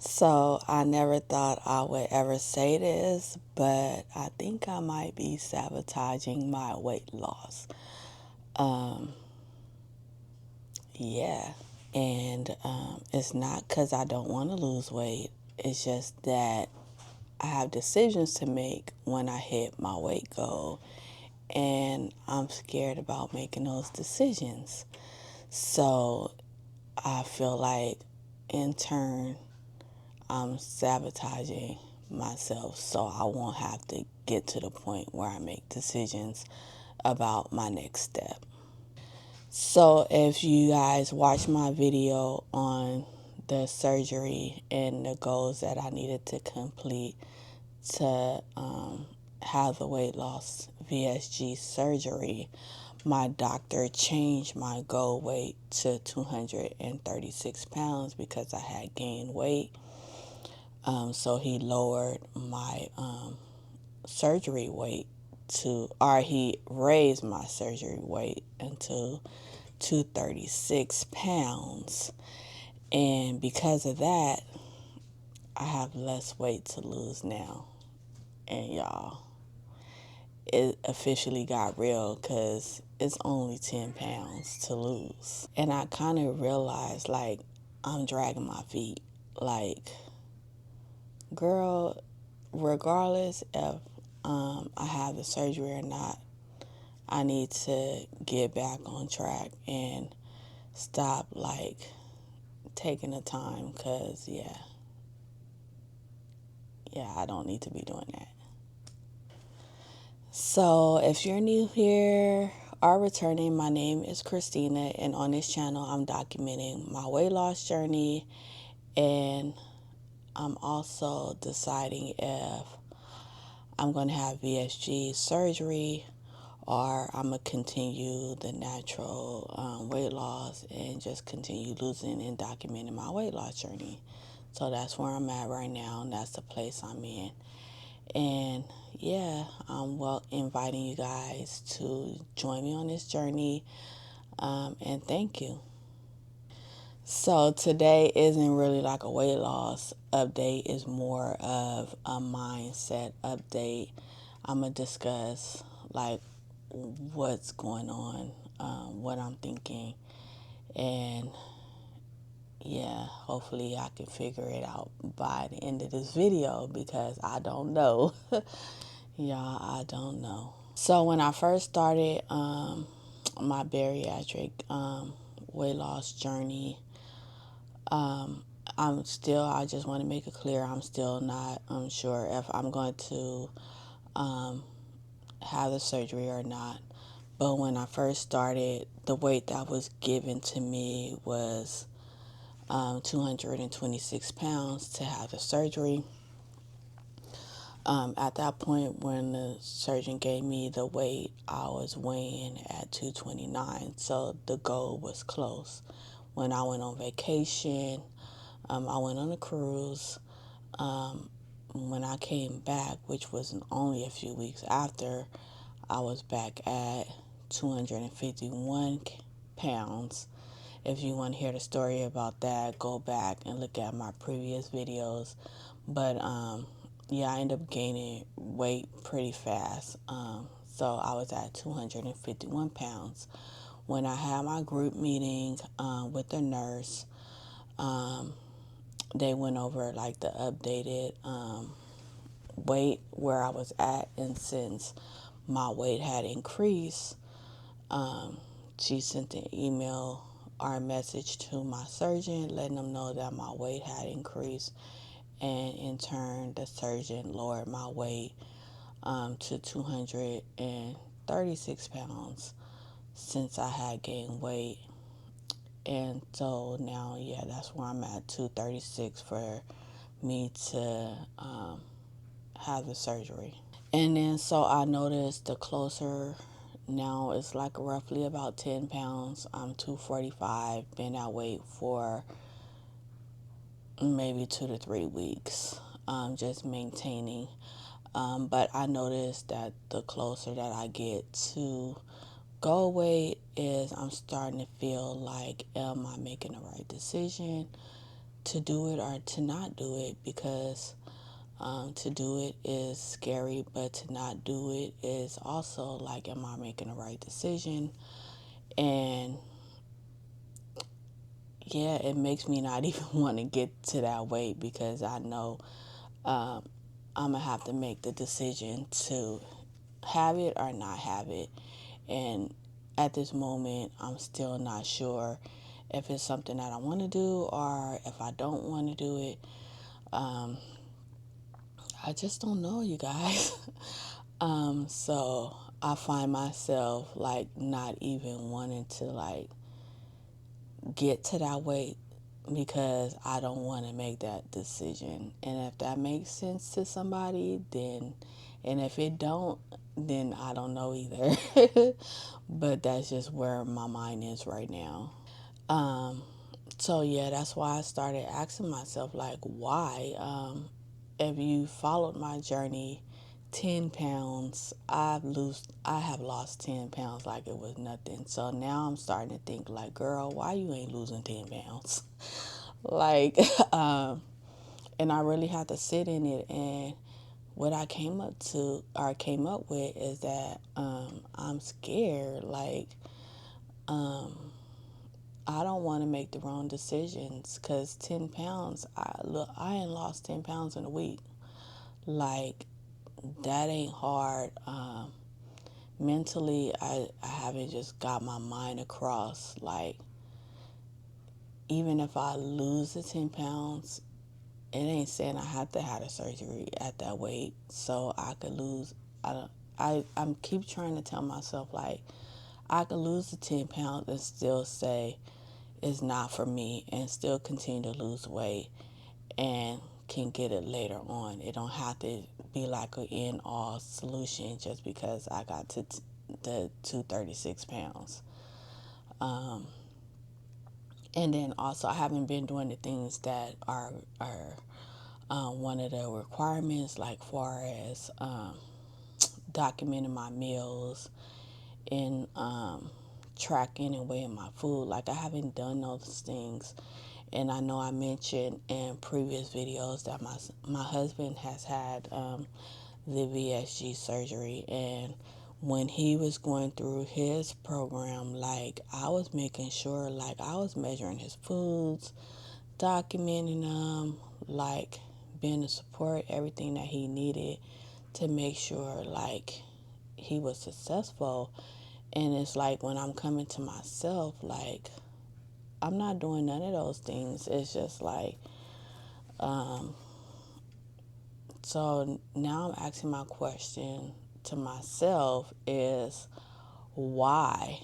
So I never thought I would ever say this, but I think I might be sabotaging my weight loss. Um, yeah. And it's not because I don't want to lose weight. It's just that I have decisions to make when I hit my weight goal. And I'm scared about making those decisions. So I feel like, in turn, I'm sabotaging myself so I won't have to get to the point where I make decisions about my next step. So, if you guys watch my video on the surgery and the goals that I needed to complete to have the weight loss VSG surgery, my doctor changed my goal weight to 236 pounds because I had gained weight. So he lowered my surgery weight or he raised my surgery weight until 236 pounds. And because of that, I have less weight to lose now. And y'all, it officially got real because it's only 10 pounds to lose. And I kind of realized, like, I'm dragging my feet. Like, girl, regardless if I have the surgery or not, I need to get back on track and stop, like, taking the time because, I don't need to be doing that. So, if you're new here or returning, my name is Christina, and on this channel, I'm documenting my weight loss journey, and I'm also deciding if I'm going to have VSG surgery or I'm going to continue the natural weight loss and just continue losing and documenting my weight loss journey. So that's where I'm at right now, and that's the place I'm in. And I'm inviting you guys to join me on this journey, and thank you. So today isn't really like a weight loss update, it's more of a mindset update. I'm going to discuss like what's going on, what I'm thinking, and hopefully I can figure it out by the end of this video because I don't know. Y'all, I don't know. So when I first started my bariatric weight loss journey, I just want to make it clear, I'm still not sure if I'm going to have the surgery or not. But when I first started, the weight that was given to me was 226 pounds to have the surgery. At that point, when the surgeon gave me the weight, I was weighing at 229, so the goal was close. When I went on vacation, I went on a cruise. When I came back, which was only a few weeks after, I was back at 251 pounds. If you want to hear the story about that, go back and look at my previous videos. But I ended up gaining weight pretty fast. So I was at 251 pounds. When I had my group meeting with the nurse, they went over like the updated weight where I was at, and since my weight had increased, she sent an email or a message to my surgeon letting them know that my weight had increased, and in turn the surgeon lowered my weight to 236 pounds since I had gained weight. And so now, that's where I'm at, 236 for me to have the surgery. And then so I noticed the closer now it's like roughly about 10 pounds. I'm 245, been at weight for maybe 2 to 3 weeks, just maintaining. But I noticed that the closer that I get to goal weight is I'm starting to feel like, am I making the right decision? to do it or to not do it, because to do it is scary, but to not do it is also like, am I making the right decision? And yeah, it makes me not even want to get to that weight, because I know I'm going to have to make the decision to have it or not have it. And at this moment, I'm still not sure if it's something that I want to do or if I don't want to do it. I just don't know, you guys. So I find myself like not even wanting to like get to that weight, because I don't want to make that decision. And if that makes sense to somebody, then, and if it don't, then I don't know either. But that's just where my mind is right now. So yeah, that's why I started asking myself like, why? If you followed my journey, 10 pounds, I have lost 10 pounds like it was nothing. So now I'm starting to think like, girl, why you ain't losing 10 pounds? Like, and I really had to sit in it. And what I came up with is that I'm scared. Like, I don't want to make the wrong decisions, because 10 pounds, I ain't lost 10 pounds in a week. Like, that ain't hard. Mentally, I haven't just got my mind across. Like, even if I lose the 10 pounds, it ain't saying I have to have a surgery at that weight so I could lose. I don't. I'm keep trying to tell myself like, I could lose the 10 pounds and still say it's not for me, and still continue to lose weight and can get it later on. It don't have to be like an end all solution just because I got to the 236 pounds. And then also, I haven't been doing the things that are one of the requirements, like far as documenting my meals and tracking and weighing my food. Like, I haven't done those things. And I know I mentioned in previous videos that my husband has had the VSG surgery, and when he was going through his program, like, I was making sure, like, I was measuring his foods, documenting them, like, being to support everything that he needed to make sure, like, he was successful. And it's like, when I'm coming to myself, like, I'm not doing none of those things. It's just like, so now I'm asking my question to myself is, why?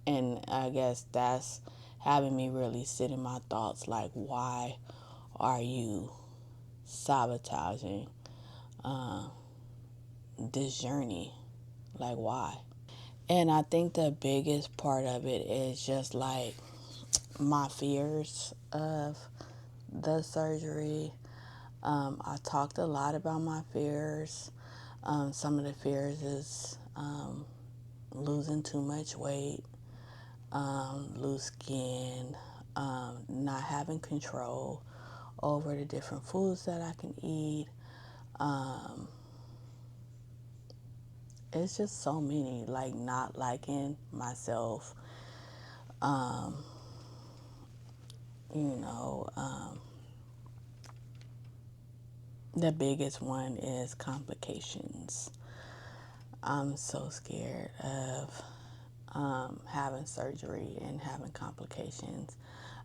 And I guess that's having me really sit in my thoughts, like, why are you sabotaging this journey? Like, why? And I think the biggest part of it is just like my fears of the surgery. I talked a lot about my fears. Some of the fears is losing too much weight, loose skin, not having control over the different foods that I can eat. It's just so many, like, not liking myself. You know, the biggest one is complications. I'm so scared of having surgery and having complications.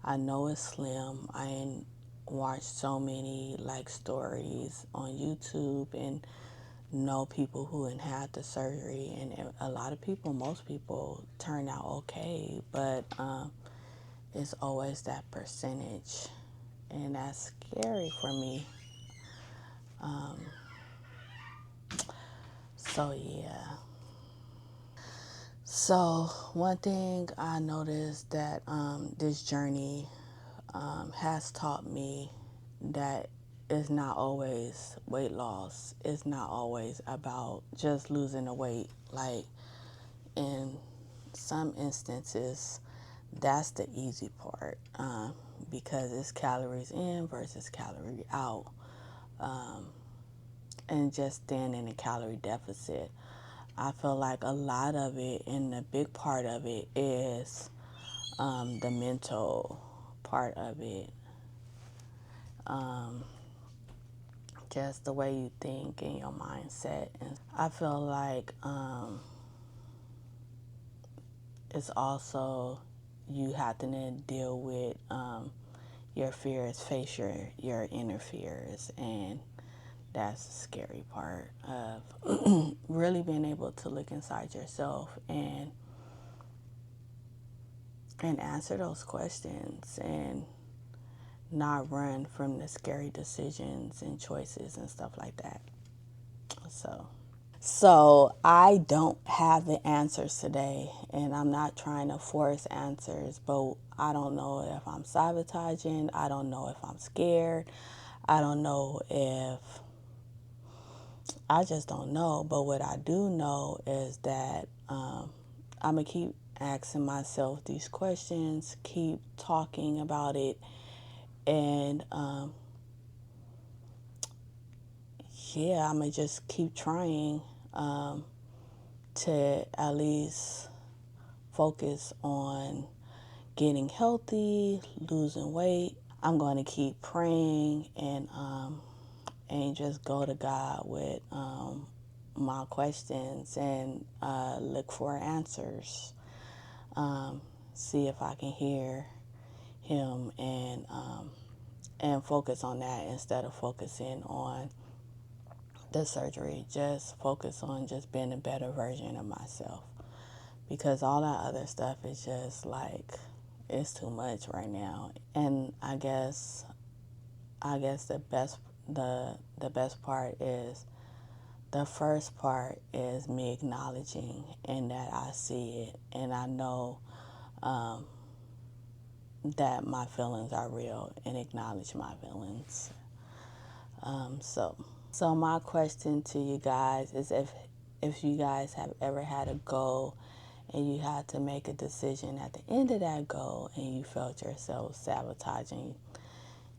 I know it's slim. I watched so many like stories on YouTube and know people who had the surgery, and a lot of people, most people, turn out okay, but it's always that percentage, and that's scary for me. So yeah. So one thing I noticed that this journey has taught me that it's not always weight loss. It's not always about just losing the weight. Like, in some instances, that's the easy part. because it's calories in versus calorie out, and just staying in a calorie deficit. I feel like a lot of it, and a big part of it, is the mental part of it. Just the way you think and your mindset. And I feel like it's also, you have to then deal with your fears, face your inner fears, and that's the scary part of really being able to look inside yourself and answer those questions and not run from the scary decisions and choices and stuff like that. So I don't have the answers today, and I'm not trying to force answers, but I don't know if I'm sabotaging. I don't know if I'm scared. I don't know if, I just don't know. But what I do know is that I'm going to keep asking myself these questions, keep talking about it, and yeah, I'm going to just keep trying to at least focus on getting healthy, losing weight. I'm going to keep praying and just go to God with my questions and look for answers. See if I can hear Him and focus on that instead of focusing on the surgery. Just focus on just being a better version of myself, because all that other stuff is just like, it's too much right now. And I guess the best part is, the first part is me acknowledging and that I see it and I know that my feelings are real, and acknowledge my feelings. So my question to you guys is, if you guys have ever had a goal and you had to make a decision at the end of that goal and you felt yourself sabotaging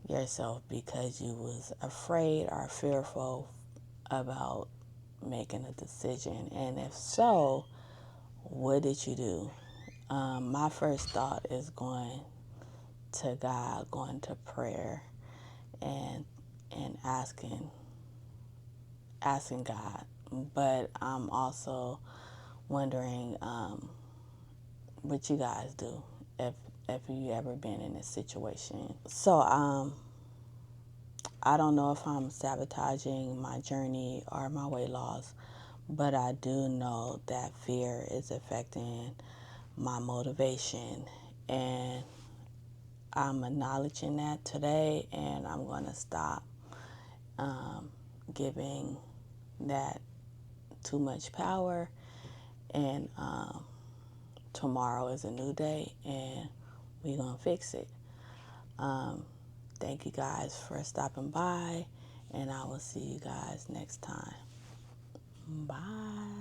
yourself because you was afraid or fearful about making a decision, and if so, what did you do? My first thought is going to God, going to prayer, and asking God. But I'm also wondering what you guys do if you ever been in this situation. So I don't know if I'm sabotaging my journey or my weight loss, but I do know that fear is affecting my motivation, and I'm acknowledging that today, and I'm going to stop giving that too much power, and tomorrow is a new day, and we're going to fix it. Thank you guys for stopping by, and I will see you guys next time. Bye.